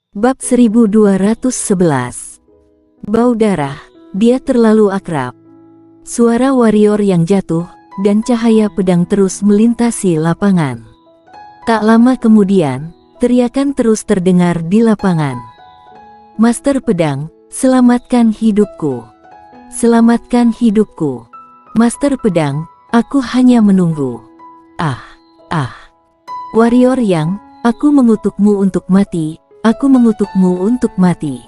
Bab 1211. Bau darah, dia terlalu akrab. Suara warrior yang jatuh, dan cahaya pedang terus melintasi lapangan. Tak lama kemudian, teriakan terus terdengar di lapangan. Master pedang, selamatkan hidupku. Selamatkan hidupku. Master pedang, aku hanya menunggu. Ah. Warrior yang, aku mengutukmu untuk mati. Aku mengutukmu untuk mati.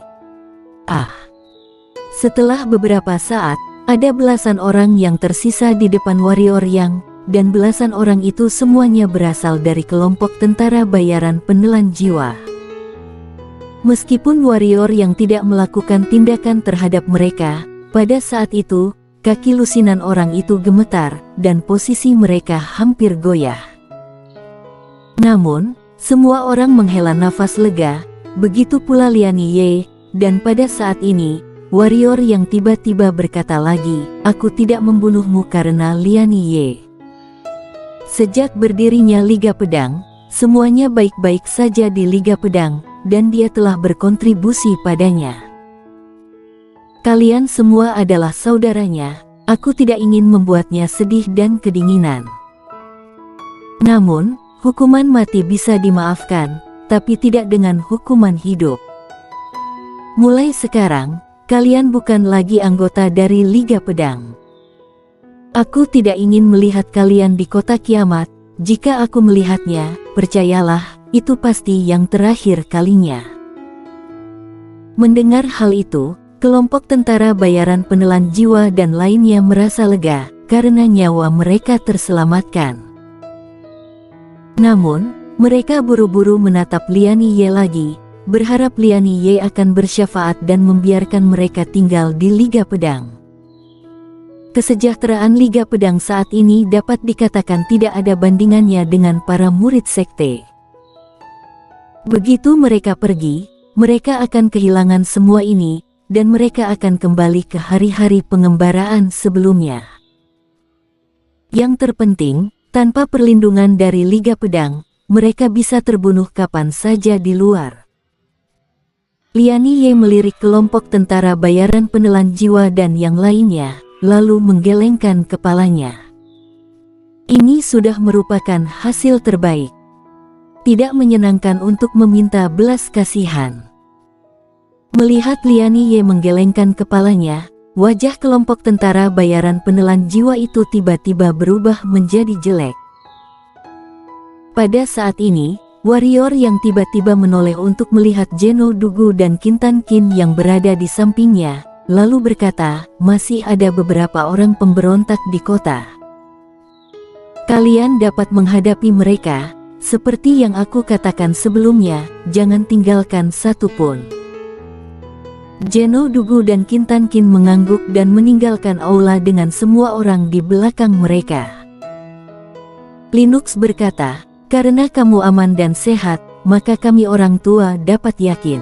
Setelah beberapa saat, ada belasan orang yang tersisa di depan warrior yang, dan belasan orang itu semuanya berasal dari kelompok tentara bayaran penelan jiwa. Meskipun warrior yang tidak melakukan tindakan terhadap mereka, pada saat itu, kaki lusinan orang itu gemetar, dan posisi mereka hampir goyah. Namun, semua orang menghela nafas lega, begitu pula Lian Ye, dan pada saat ini, warrior yang tiba-tiba berkata lagi, aku tidak membunuhmu karena Lian Ye. Sejak berdirinya Liga Pedang, semuanya baik-baik saja di Liga Pedang, dan dia telah berkontribusi padanya. Kalian semua adalah saudaranya, aku tidak ingin membuatnya sedih dan kedinginan. Namun, hukuman mati bisa dimaafkan, tapi tidak dengan hukuman hidup. Mulai sekarang, kalian bukan lagi anggota dari Liga Pedang. Aku tidak ingin melihat kalian di kota kiamat. Jika aku melihatnya, percayalah, itu pasti yang terakhir kalinya. Mendengar hal itu, kelompok tentara bayaran penelan jiwa dan lainnya merasa lega, karena nyawa mereka terselamatkan. Namun, mereka buru-buru menatap Lian Ye lagi, berharap Lian Ye akan bersyafaat dan membiarkan mereka tinggal di Liga Pedang. Kesejahteraan Liga Pedang saat ini dapat dikatakan tidak ada bandingannya dengan para murid sekte. Begitu mereka pergi, mereka akan kehilangan semua ini, dan mereka akan kembali ke hari-hari pengembaraan sebelumnya. Yang terpenting, tanpa perlindungan dari Liga Pedang, mereka bisa terbunuh kapan saja di luar. Lian Ye melirik kelompok tentara bayaran penelan jiwa dan yang lainnya, lalu menggelengkan kepalanya. Ini sudah merupakan hasil terbaik. Tidak menyenangkan untuk meminta belas kasihan. Melihat Lian Ye menggelengkan kepalanya, wajah kelompok tentara bayaran penelan jiwa itu tiba-tiba berubah menjadi jelek. Pada saat ini, warrior yang tiba-tiba menoleh untuk melihat Zheno Dugu dan Qintan Qin yang berada di sampingnya, lalu berkata, masih ada beberapa orang pemberontak di kota. Kalian dapat menghadapi mereka, seperti yang aku katakan sebelumnya, jangan tinggalkan satupun. Zheno Dugu dan Qintan Qin mengangguk dan meninggalkan aula dengan semua orang di belakang mereka. Linux berkata, karena kamu aman dan sehat, maka kami orang tua dapat yakin.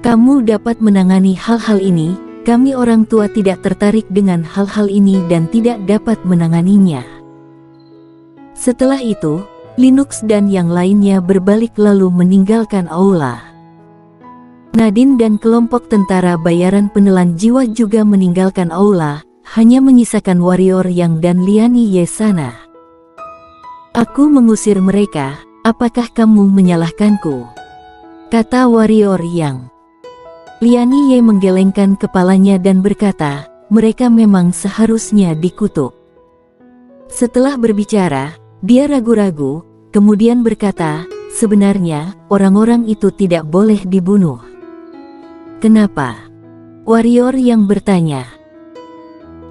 Kamu dapat menangani hal-hal ini, kami orang tua tidak tertarik dengan hal-hal ini dan tidak dapat menanganinya. Setelah itu, Linux dan yang lainnya berbalik lalu meninggalkan aula. Nadine dan kelompok tentara bayaran penelan jiwa juga meninggalkan aula, hanya menyisakan warrior yang dan Lian Ye sana. Aku mengusir mereka, apakah kamu menyalahkanku? Kata warrior yang. Lian Ye menggelengkan kepalanya dan berkata, mereka memang seharusnya dikutuk. Setelah berbicara, dia ragu-ragu, kemudian berkata, sebenarnya, orang-orang itu tidak boleh dibunuh. Kenapa? Warrior yang bertanya.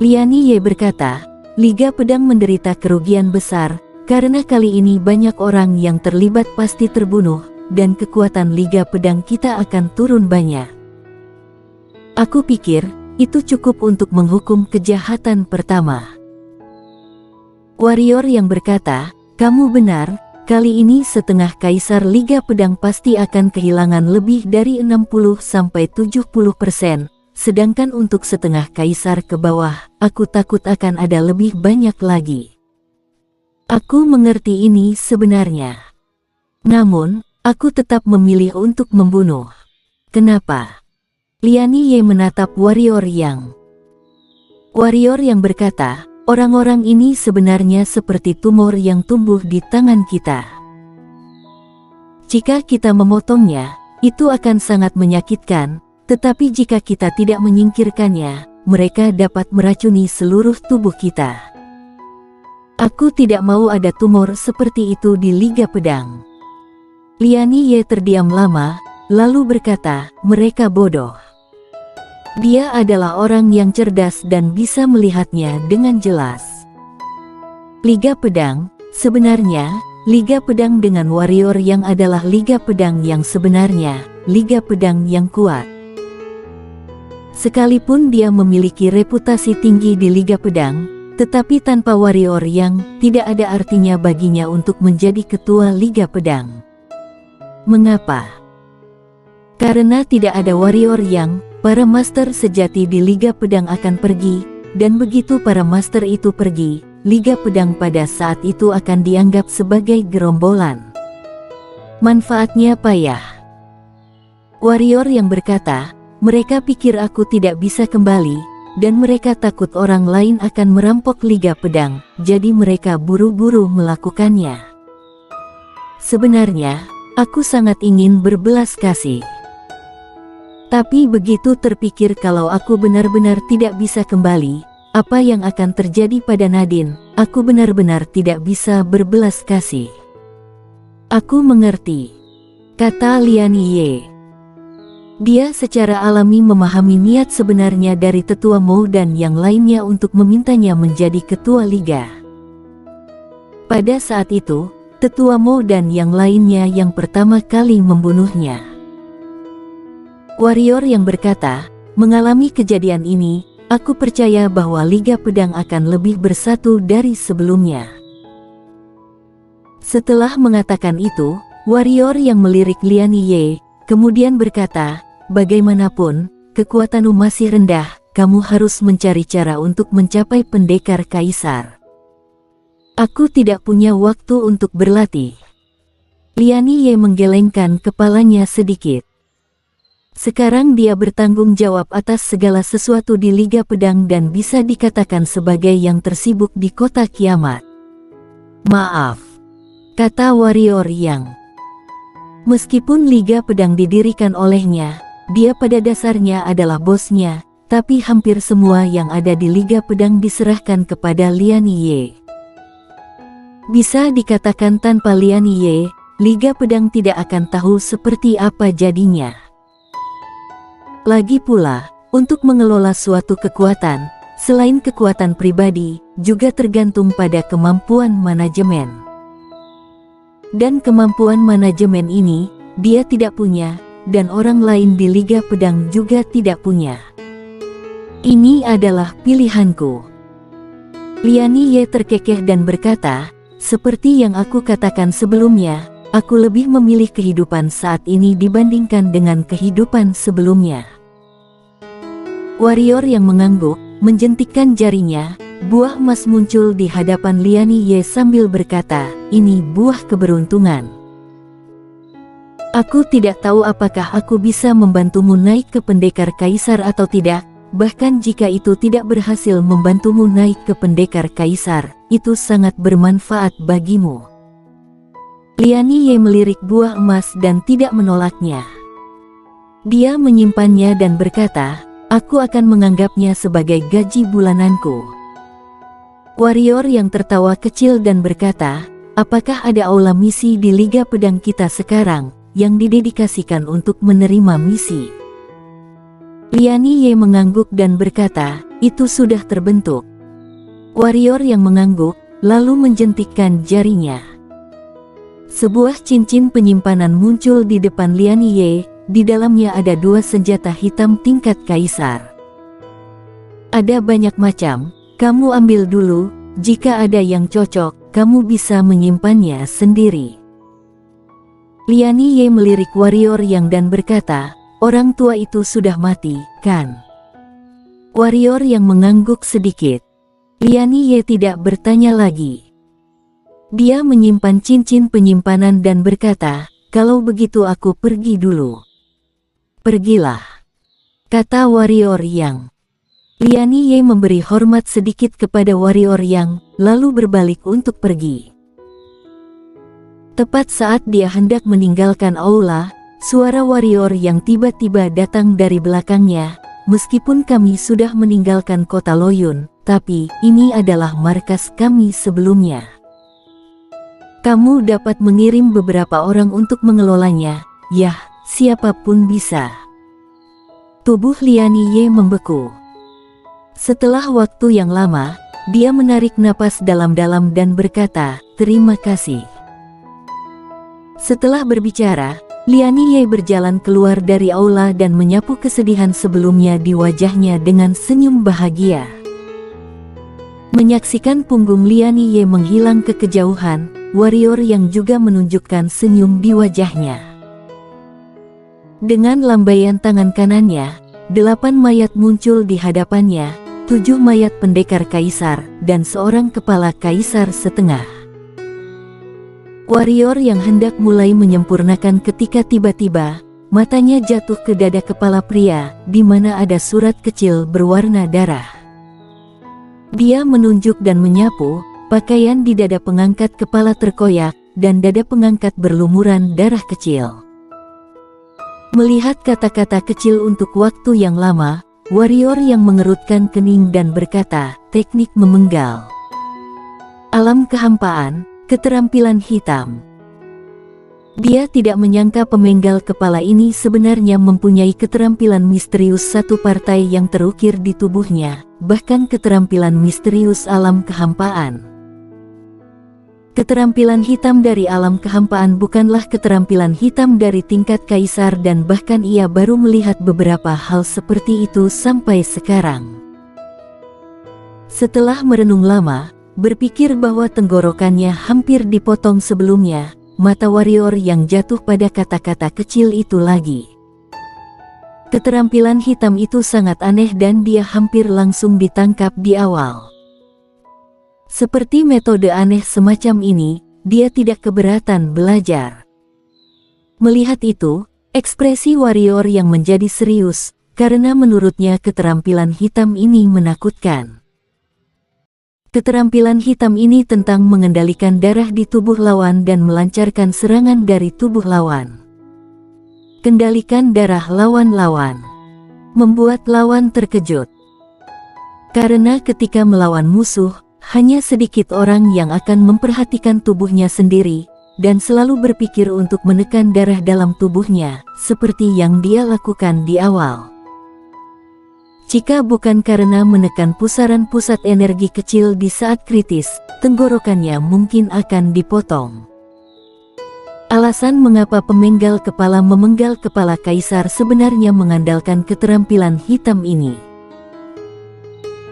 Lian Ye berkata, Liga Pedang menderita kerugian besar, karena kali ini banyak orang yang terlibat pasti terbunuh, dan kekuatan Liga Pedang kita akan turun banyak. Aku pikir, itu cukup untuk menghukum kejahatan pertama. Warrior yang berkata, kamu benar, kali ini setengah kaisar Liga Pedang pasti akan kehilangan lebih dari 60–70%, sedangkan untuk setengah kaisar ke bawah, aku takut akan ada lebih banyak lagi. Aku mengerti ini sebenarnya. Namun, aku tetap memilih untuk membunuh. Kenapa? Lian Ye menatap warrior yang. Warrior yang berkata, orang-orang ini sebenarnya seperti tumor yang tumbuh di tangan kita. Jika kita memotongnya, itu akan sangat menyakitkan, tetapi jika kita tidak menyingkirkannya, mereka dapat meracuni seluruh tubuh kita. Aku tidak mau ada tumor seperti itu di Liga Pedang. Lian Ye terdiam lama, lalu berkata, mereka bodoh. Dia adalah orang yang cerdas dan bisa melihatnya dengan jelas. Liga Pedang, sebenarnya, Liga Pedang dengan warrior yang adalah Liga Pedang yang sebenarnya, Liga Pedang yang kuat. Sekalipun dia memiliki reputasi tinggi di Liga Pedang, tetapi tanpa warrior yang, tidak ada artinya baginya untuk menjadi ketua Liga Pedang. Mengapa? Karena tidak ada warrior yang, para master sejati di Liga Pedang akan pergi, dan begitu para master itu pergi, Liga Pedang pada saat itu akan dianggap sebagai gerombolan. Manfaatnya payah. Warrior yang berkata, mereka pikir aku tidak bisa kembali, dan mereka takut orang lain akan merampok Liga Pedang, jadi mereka buru-buru melakukannya. Sebenarnya, aku sangat ingin berbelas kasih. Tapi begitu terpikir kalau aku benar-benar tidak bisa kembali, apa yang akan terjadi pada Nadine, aku benar-benar tidak bisa berbelas kasih. Aku mengerti, kata Lian Ye. Dia secara alami memahami niat sebenarnya dari Tetua Mo dan yang lainnya untuk memintanya menjadi ketua liga. Pada saat itu, Tetua Mo dan yang lainnya yang pertama kali membunuhnya. Warrior yang berkata, mengalami kejadian ini, aku percaya bahwa Liga Pedang akan lebih bersatu dari sebelumnya. Setelah mengatakan itu, warrior yang melirik Lian Ye, kemudian berkata, bagaimanapun, kekuatanmu masih rendah, kamu harus mencari cara untuk mencapai pendekar kaisar. Aku tidak punya waktu untuk berlatih. Lian Ye menggelengkan kepalanya sedikit. Sekarang dia bertanggung jawab atas segala sesuatu di Liga Pedang dan bisa dikatakan sebagai yang tersibuk di kota kiamat. Maaf, kata warrior yang. Meskipun Liga Pedang didirikan olehnya, dia pada dasarnya adalah bosnya, tapi hampir semua yang ada di Liga Pedang diserahkan kepada Lian Ye. Bisa dikatakan tanpa Lian Ye, Liga Pedang tidak akan tahu seperti apa jadinya. Lagi pula, untuk mengelola suatu kekuatan, selain kekuatan pribadi, juga tergantung pada kemampuan manajemen. Dan kemampuan manajemen ini, dia tidak punya, dan orang lain di Liga Pedang juga tidak punya. Ini adalah pilihanku. Lian Ye terkekeh dan berkata, seperti yang aku katakan sebelumnya, aku lebih memilih kehidupan saat ini dibandingkan dengan kehidupan sebelumnya. Warrior yang mengangguk, menjentikkan jarinya, buah emas muncul di hadapan Lian Ye sambil berkata, ini buah keberuntungan. Aku tidak tahu apakah aku bisa membantumu naik ke pendekar kaisar atau tidak, bahkan jika itu tidak berhasil membantumu naik ke pendekar kaisar, itu sangat bermanfaat bagimu. Lian Ye melirik buah emas dan tidak menolaknya. Dia menyimpannya dan berkata, aku akan menganggapnya sebagai gaji bulananku. Warrior yang tertawa kecil dan berkata, apakah ada aula misi di Liga Pedang kita sekarang, yang didedikasikan untuk menerima misi? Lian Ye mengangguk dan berkata, itu sudah terbentuk. Warrior yang mengangguk, lalu menjentikkan jarinya. Sebuah cincin penyimpanan muncul di depan Lian Ye. Di dalamnya ada 2 senjata hitam tingkat kaisar. Ada banyak macam, kamu ambil dulu, jika ada yang cocok, kamu bisa menyimpannya sendiri. Lian Ye melirik warrior yang dan berkata, orang tua itu sudah mati, kan? Warrior yang mengangguk sedikit. Lian Ye tidak bertanya lagi. Dia menyimpan cincin penyimpanan dan berkata, kalau begitu aku pergi dulu. Pergilah, kata warrior Yang. Lian Ye memberi hormat sedikit kepada warrior Yang, lalu berbalik untuk pergi. Tepat saat dia hendak meninggalkan aula, suara warrior Yang tiba-tiba datang dari belakangnya. Meskipun kami sudah meninggalkan kota Loyun, tapi ini adalah markas kami sebelumnya. Kamu dapat mengirim beberapa orang untuk mengelolanya. Yah, siapapun bisa. Tubuh Lian Ye membeku. Setelah waktu yang lama, dia menarik napas dalam-dalam dan berkata, "Terima kasih." Setelah berbicara, Lian Ye berjalan keluar dari aula dan menyapu kesedihan sebelumnya di wajahnya dengan senyum bahagia. Menyaksikan punggung Lian Ye menghilang ke kejauhan, warrior yang juga menunjukkan senyum di wajahnya. Dengan lambaian tangan kanannya, 8 mayat muncul di hadapannya, 7 mayat pendekar kaisar, dan seorang kepala kaisar setengah. Warrior yang hendak mulai menyempurnakan ketika tiba-tiba, matanya jatuh ke dada kepala pria, di mana ada surat kecil berwarna darah. Dia menunjuk dan menyapu, pakaian di dada pengangkat kepala terkoyak, dan dada pengangkat berlumuran darah kecil. Melihat kata-kata kecil untuk waktu yang lama, warrior yang mengerutkan kening dan berkata, "Teknik memenggal. Alam kehampaan, keterampilan hitam." Dia tidak menyangka pemenggal kepala ini sebenarnya mempunyai keterampilan misterius satu partai yang terukir di tubuhnya, bahkan keterampilan misterius alam kehampaan. Keterampilan hitam dari alam kehampaan bukanlah keterampilan hitam dari tingkat kaisar, dan bahkan ia baru melihat beberapa hal seperti itu sampai sekarang. Setelah merenung lama, berpikir bahwa tenggorokannya hampir dipotong sebelumnya, mata warrior yang jatuh pada kata-kata kecil itu lagi. Keterampilan hitam itu sangat aneh dan dia hampir langsung ditangkap di awal. Seperti metode aneh semacam ini, dia tidak keberatan belajar. Melihat itu, ekspresi warrior yang menjadi serius, karena menurutnya keterampilan hitam ini menakutkan. Keterampilan hitam ini tentang mengendalikan darah di tubuh lawan dan melancarkan serangan dari tubuh lawan. Kendalikan darah lawan-lawan. Membuat lawan terkejut. Karena ketika melawan musuh, hanya sedikit orang yang akan memperhatikan tubuhnya sendiri, dan selalu berpikir untuk menekan darah dalam tubuhnya, seperti yang dia lakukan di awal. Jika bukan karena menekan pusaran pusat energi kecil di saat kritis, tenggorokannya mungkin akan dipotong. Alasan mengapa pemenggal kepala memenggal kepala kaisar sebenarnya mengandalkan keterampilan hitam ini.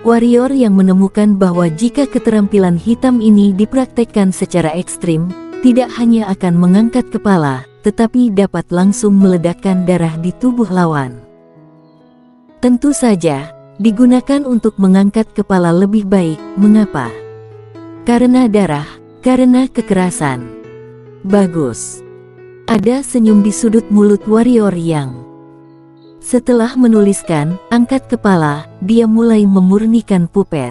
Warrior yang menemukan bahwa jika keterampilan hitam ini dipraktekkan secara ekstrim, tidak hanya akan mengangkat kepala, tetapi dapat langsung meledakkan darah di tubuh lawan. Tentu saja, digunakan untuk mengangkat kepala lebih baik. Mengapa? Karena darah, karena kekerasan. Bagus. Ada senyum di sudut mulut warrior yang. Setelah menuliskan, angkat kepala, dia mulai memurnikan puppet.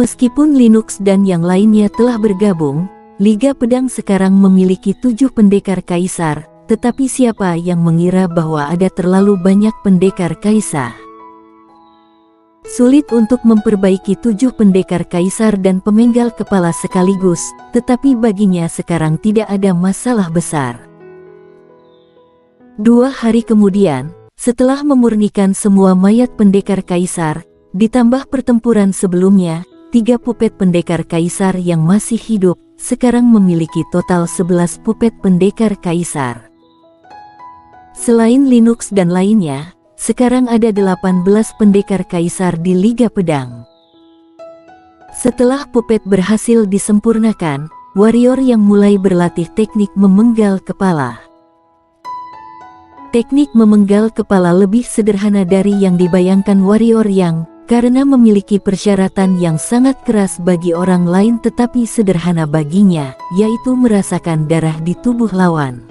Meskipun Linux dan yang lainnya telah bergabung, Liga Pedang sekarang memiliki 7 pendekar kaisar, tetapi siapa yang mengira bahwa ada terlalu banyak pendekar kaisar? Sulit untuk memperbaiki 7 pendekar kaisar dan pemenggal kepala sekaligus, tetapi baginya sekarang tidak ada masalah besar. 2 hari kemudian, setelah memurnikan semua mayat pendekar kaisar, ditambah pertempuran sebelumnya, 3 puppet pendekar kaisar yang masih hidup, sekarang memiliki total 11 puppet pendekar kaisar. Selain Linux dan lainnya, sekarang ada 18 pendekar kaisar di Liga Pedang. Setelah puppet berhasil disempurnakan, warrior yang mulai berlatih teknik memenggal kepala. Teknik memenggal kepala lebih sederhana dari yang dibayangkan warrior yang, karena memiliki persyaratan yang sangat keras bagi orang lain tetapi sederhana baginya, yaitu merasakan darah di tubuh lawan.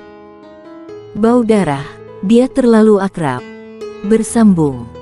Bau darah, dia terlalu akrab. Bersambung.